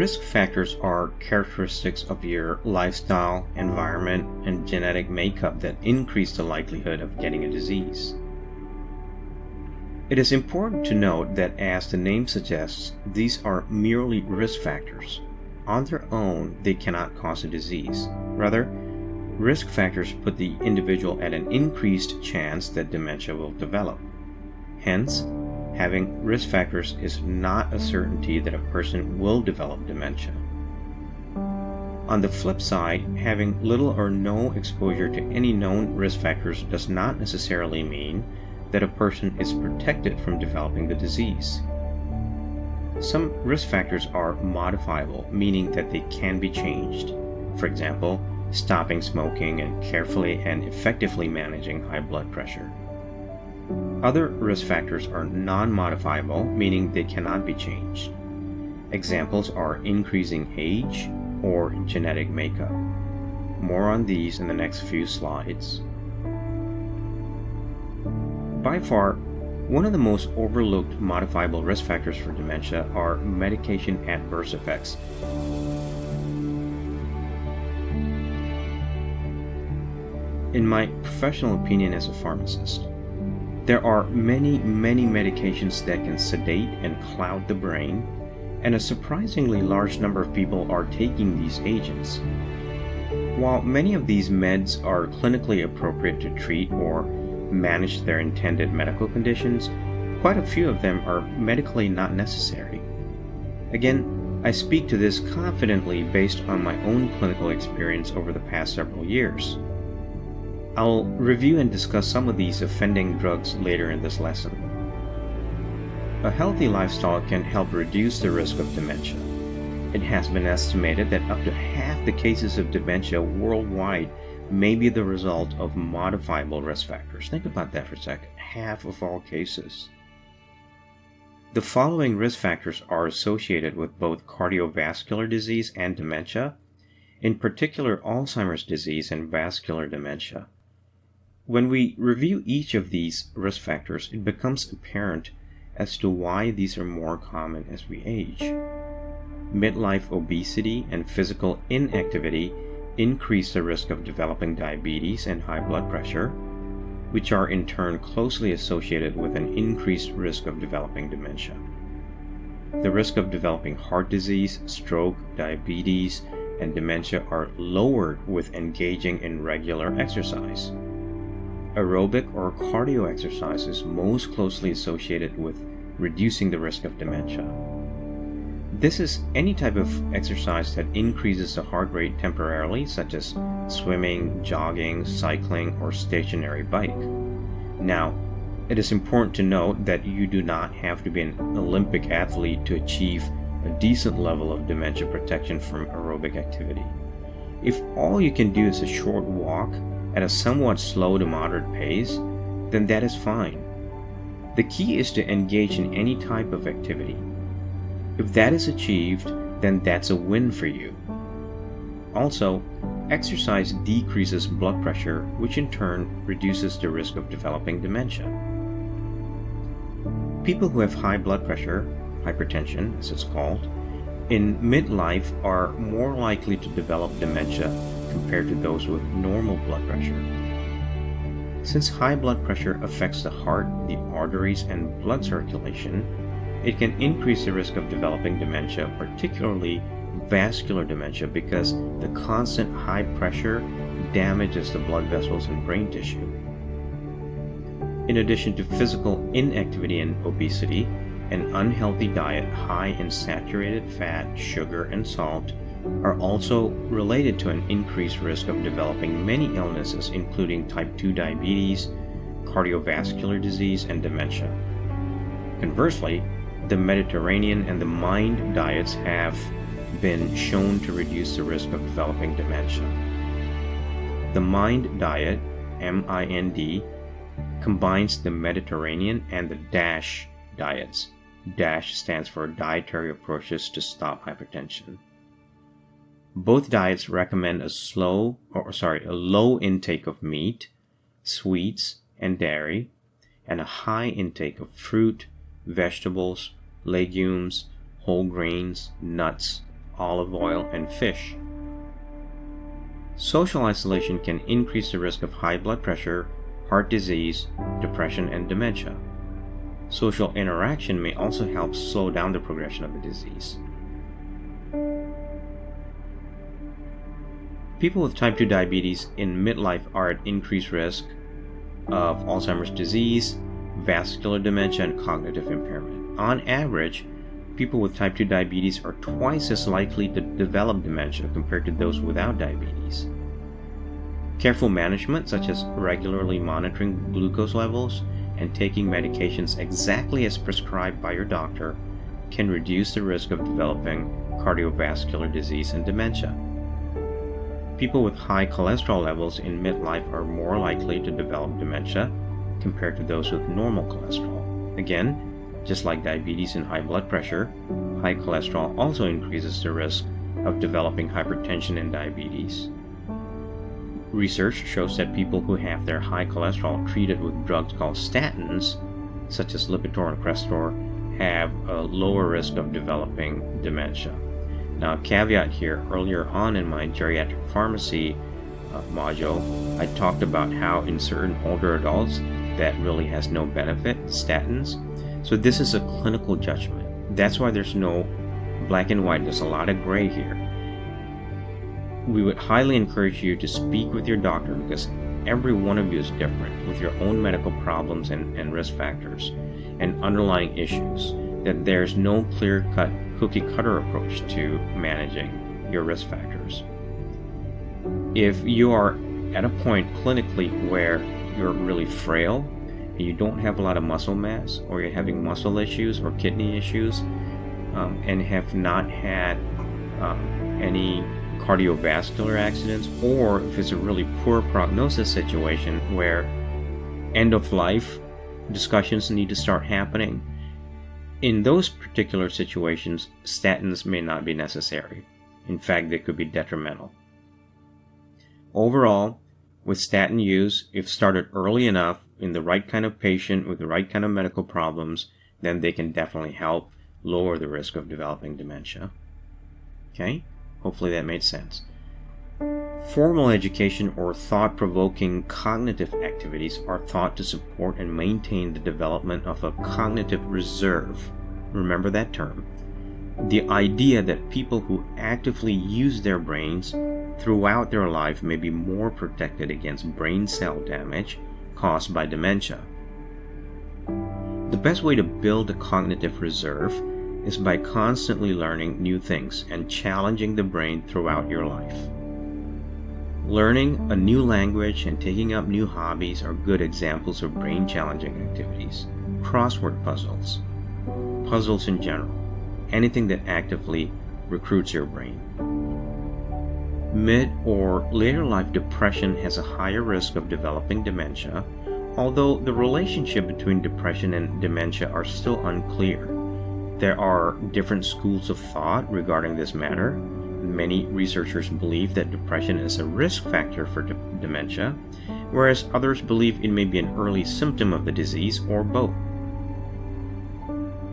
Risk factors are characteristics of your lifestyle, environment, and genetic makeup that increase the likelihood of getting a disease. It is important to note that, as the name suggests, these are merely risk factors. On their own, they cannot cause a disease. Rather, risk factors put the individual at an increased chance that dementia will develop. Hence, having risk factors is not a certainty that a person will develop dementia. On the flip side, having little or no exposure to any known risk factors does not necessarily mean that a person is protected from developing the disease. Some risk factors are modifiable, meaning that they can be changed. For example, stopping smoking and carefully and effectively managing high blood pressure. Other risk factors are non-modifiable, meaning they cannot be changed. Examples are increasing age or genetic makeup. More on these in the next few slides. By far, one of the most overlooked modifiable risk factors for dementia are medication adverse effects. In my professional opinion as a pharmacist, there are many medications that can sedate and cloud the brain, and a surprisingly large number of people are taking these agents. While many of these meds are clinically appropriate to treat or manage their intended medical conditions, quite a few of them are medically not necessary. Again, I speak to this confidently based on my own clinical experience over the past several years. I'll review and discuss some of these offending drugs later in this lesson. A healthy lifestyle can help reduce the risk of dementia. It has been estimated that up to half the cases of dementia worldwide may be the result of modifiable risk factors. Think about that for a second. Half of all cases. The following risk factors are associated with both cardiovascular disease and dementia, in particular Alzheimer's disease and vascular dementia. When we review each of these risk factors, it becomes apparent as to why these are more common as we age. Midlife obesity and physical inactivity increase the risk of developing diabetes and high blood pressure, which are in turn closely associated with an increased risk of developing dementia. The risk of developing heart disease, stroke, diabetes, and dementia are lowered with engaging in regular exercise. Aerobic or cardio exercise is most closely associated with reducing the risk of dementia. This is any type of exercise that increases the heart rate temporarily, such as swimming, jogging, cycling, or stationary bike. Now, it is important to note that you do not have to be an Olympic athlete to achieve a decent level of dementia protection from aerobic activity. If all you can do is a short walk at a somewhat slow to moderate pace, then that is fine. The key is to engage in any type of activity. If that is achieved, then that's a win for you. Also, exercise decreases blood pressure, which in turn reduces the risk of developing dementia. People who have high blood pressure, hypertension as it's called, in midlife are more likely to develop dementia compared to those with normal blood pressure. Since high blood pressure affects the heart, the arteries, and blood circulation, it can increase the risk of developing dementia, particularly vascular dementia, because the constant high pressure damages the blood vessels and brain tissue. In addition to physical inactivity and obesity, an unhealthy diet high in saturated fat, sugar, and salt are also related to an increased risk of developing many illnesses, including type 2 diabetes, cardiovascular disease, and dementia. Conversely, the Mediterranean and the MIND diets have been shown to reduce the risk of developing dementia. The MIND diet, MIND, combines the Mediterranean and the DASH diets. DASH stands for Dietary Approaches to Stop Hypertension. Both diets recommend a low intake of meat, sweets, and dairy, and a high intake of fruit, vegetables, legumes, whole grains, nuts, olive oil, and fish. Social isolation can increase the risk of high blood pressure, heart disease, depression, and dementia. Social interaction may also help slow down the progression of the disease. People with type 2 diabetes in midlife are at increased risk of Alzheimer's disease, vascular dementia, and cognitive impairment. On average, people with type 2 diabetes are twice as likely to develop dementia compared to those without diabetes. Careful management, such as regularly monitoring glucose levels and taking medications exactly as prescribed by your doctor, can reduce the risk of developing cardiovascular disease and dementia. People with high cholesterol levels in midlife are more likely to develop dementia compared to those with normal cholesterol. Again, just like diabetes and high blood pressure, high cholesterol also increases the risk of developing hypertension and diabetes. Research shows that people who have their high cholesterol treated with drugs called statins, such as Lipitor and Crestor, have a lower risk of developing dementia. Now, a caveat here, earlier on in my geriatric pharmacy module, I talked about how in certain older adults that really has no benefit, statins. So this is a clinical judgment. That's why there's no black and white. There's a lot of gray here. We would highly encourage you to speak with your doctor because every one of you is different with your own medical problems and risk factors and underlying issues, that there's no clear-cut cookie-cutter approach to managing your risk factors. If you are at a point clinically where you're really frail and you don't have a lot of muscle mass, or you're having muscle issues or kidney issues, and have not had any cardiovascular accidents, or if it's a really poor prognosis situation where end of life discussions need to start happening, in those particular situations, statins may not be necessary. In fact, they could be detrimental. Overall, with statin use, if started early enough in the right kind of patient with the right kind of medical problems, then they can definitely help lower the risk of developing dementia. Okay? Hopefully that made sense. Formal education or thought-provoking cognitive activities are thought to support and maintain the development of a cognitive reserve. Remember that term. The idea that people who actively use their brains throughout their life may be more protected against brain cell damage caused by dementia. The best way to build a cognitive reserve is by constantly learning new things and challenging the brain throughout your life. Learning a new language and taking up new hobbies are good examples of brain-challenging activities. Crossword puzzles, puzzles in general, anything that actively recruits your brain. Mid or later life depression has a higher risk of developing dementia, although the relationship between depression and dementia are still unclear. There are different schools of thought regarding this matter. Many researchers believe that depression is a risk factor for dementia, whereas others believe it may be an early symptom of the disease or both.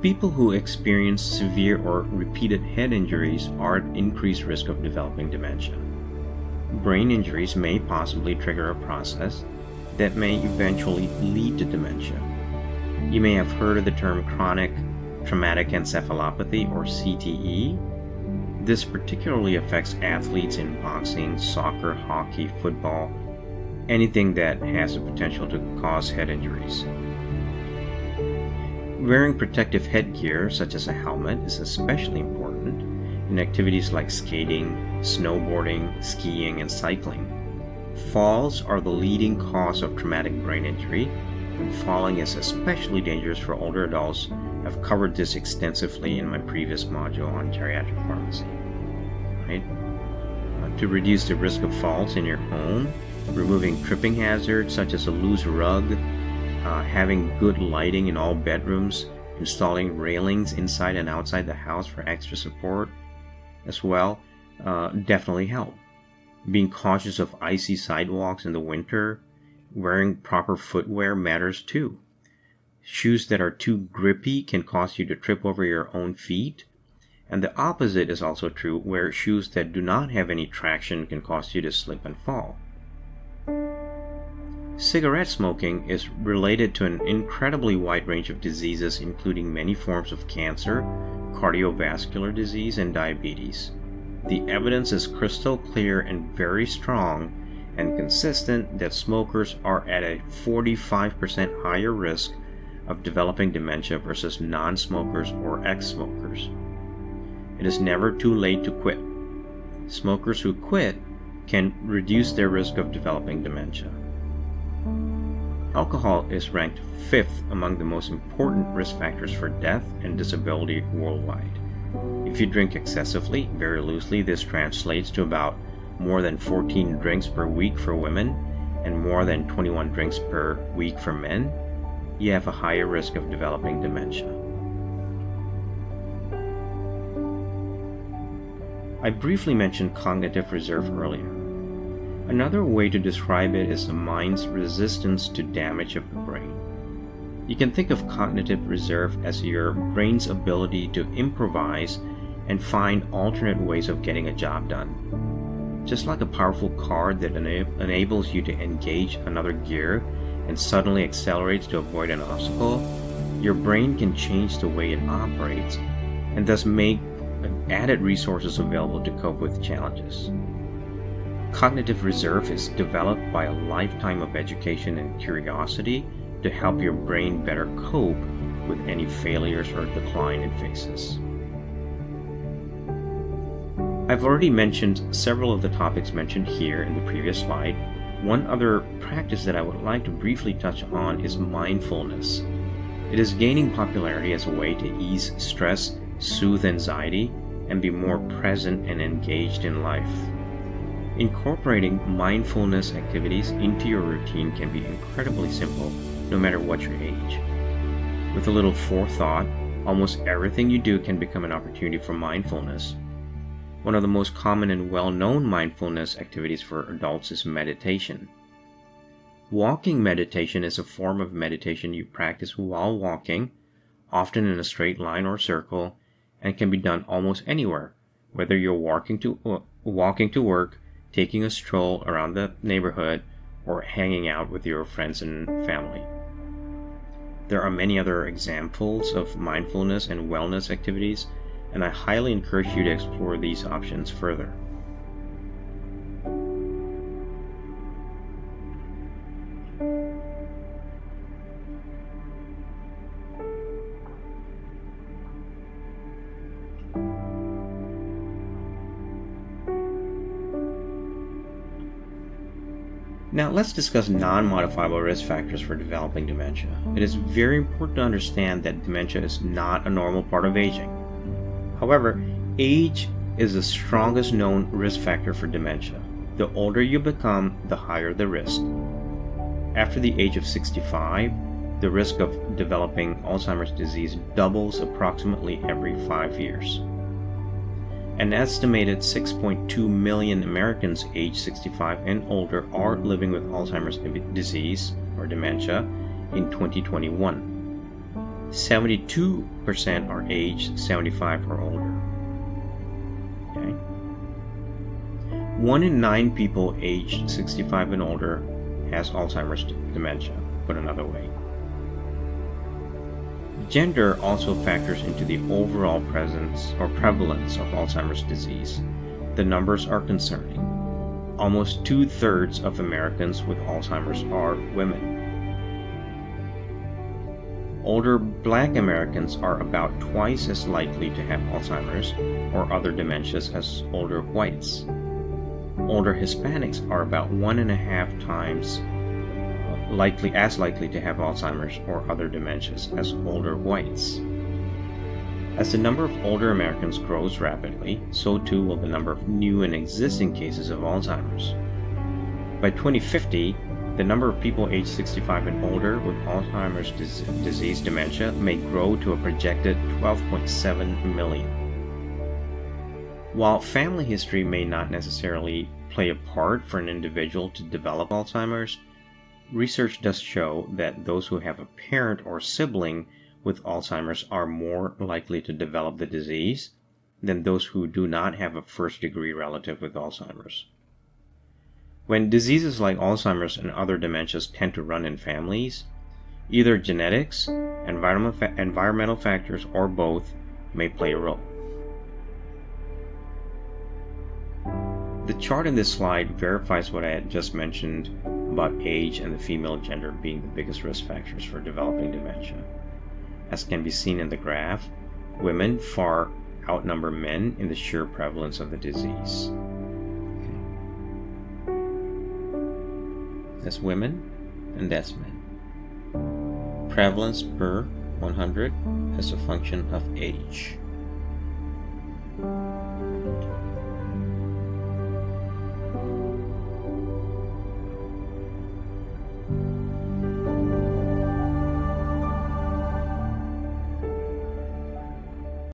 People who experience severe or repeated head injuries are at increased risk of developing dementia. Brain injuries may possibly trigger a process that may eventually lead to dementia. You may have heard of the term chronic traumatic encephalopathy, or CTE. This particularly affects athletes in boxing, soccer, hockey, football, anything that has the potential to cause head injuries. Wearing protective headgear, such as a helmet, is especially important in activities like skating, snowboarding, skiing, and cycling. Falls are the leading cause of traumatic brain injury, and falling is especially dangerous for older adults. I've covered this extensively in my previous module on geriatric pharmacy. Right? To reduce the risk of falls in your home, removing tripping hazards such as a loose rug, having good lighting in all bedrooms, installing railings inside and outside the house for extra support as well, definitely help. Being cautious of icy sidewalks in the winter, wearing proper footwear matters too. Shoes that are too grippy can cause you to trip over your own feet, And the opposite is also true, where shoes that do not have any traction can cause you to slip and fall. Cigarette smoking is related to an incredibly wide range of diseases, including many forms of cancer, cardiovascular disease, and diabetes. The evidence is crystal clear and very strong and consistent that smokers are at a 45% higher risk of developing dementia versus non-smokers or ex-smokers. It is never too late to quit. Smokers who quit can reduce their risk of developing dementia. Alcohol is ranked 5th among the most important risk factors for death and disability worldwide. If you drink excessively, very loosely, this translates to about more than 14 drinks per week for women and more than 21 drinks per week for men, you have a higher risk of developing dementia. I briefly mentioned cognitive reserve earlier. Another way to describe it is the mind's resistance to damage of the brain. You can think of cognitive reserve as your brain's ability to improvise and find alternate ways of getting a job done. Just like a powerful car that enables you to engage another gear and suddenly accelerates to avoid an obstacle, your brain can change the way it operates and thus make added resources available to cope with challenges. Cognitive reserve is developed by a lifetime of education and curiosity to help your brain better cope with any failures or decline it faces. I've already mentioned several of the topics mentioned here in the previous slide. One other practice that I would like to briefly touch on is mindfulness. It is gaining popularity as a way to ease stress, soothe anxiety, and be more present and engaged in life. Incorporating mindfulness activities into your routine can be incredibly simple, no matter what your age. With a little forethought, almost everything you do can become an opportunity for mindfulness. One of the most common and well-known mindfulness activities for adults is meditation. Walking meditation is a form of meditation you practice while walking, often in a straight line or circle, and can be done almost anywhere, whether you're walking to work, taking a stroll around the neighborhood, or hanging out with your friends and family. There are many other examples of mindfulness and wellness activities, and I highly encourage you to explore these options further. Now let's discuss non-modifiable risk factors for developing dementia. It is very important to understand that dementia is not a normal part of aging. However, age is the strongest known risk factor for dementia. The older you become, the higher the risk. After the age of 65, the risk of developing Alzheimer's disease doubles approximately every 5 years. An estimated 6.2 million Americans aged 65 and older are living with Alzheimer's disease or dementia in 2021. 72% are aged 75 or older. Okay. 1 in 9 people aged 65 and older has Alzheimer's dementia, put another way. Gender also factors into the overall presence or prevalence of Alzheimer's disease. The numbers are concerning. Almost 2/3 of Americans with Alzheimer's are women. Older Black Americans are about twice as likely to have Alzheimer's or other dementias as older whites. Older Hispanics are about 1.5 times likely to have Alzheimer's or other dementias as older whites. As the number of older Americans grows rapidly, so too will the number of new and existing cases of Alzheimer's. By 2050, the number of people aged 65 and older with Alzheimer's disease dementia may grow to a projected 12.7 million. While family history may not necessarily play a part for an individual to develop Alzheimer's, research does show that those who have a parent or sibling with Alzheimer's are more likely to develop the disease than those who do not have a first-degree relative with Alzheimer's. When diseases like Alzheimer's and other dementias tend to run in families, either genetics, environmental factors, or both may play a role. The chart in this slide verifies what I had just mentioned about age and the female gender being the biggest risk factors for developing dementia. As can be seen in the graph, women far outnumber men in the sheer prevalence of the disease. That's women, and that's men. Prevalence per 100 as a function of age.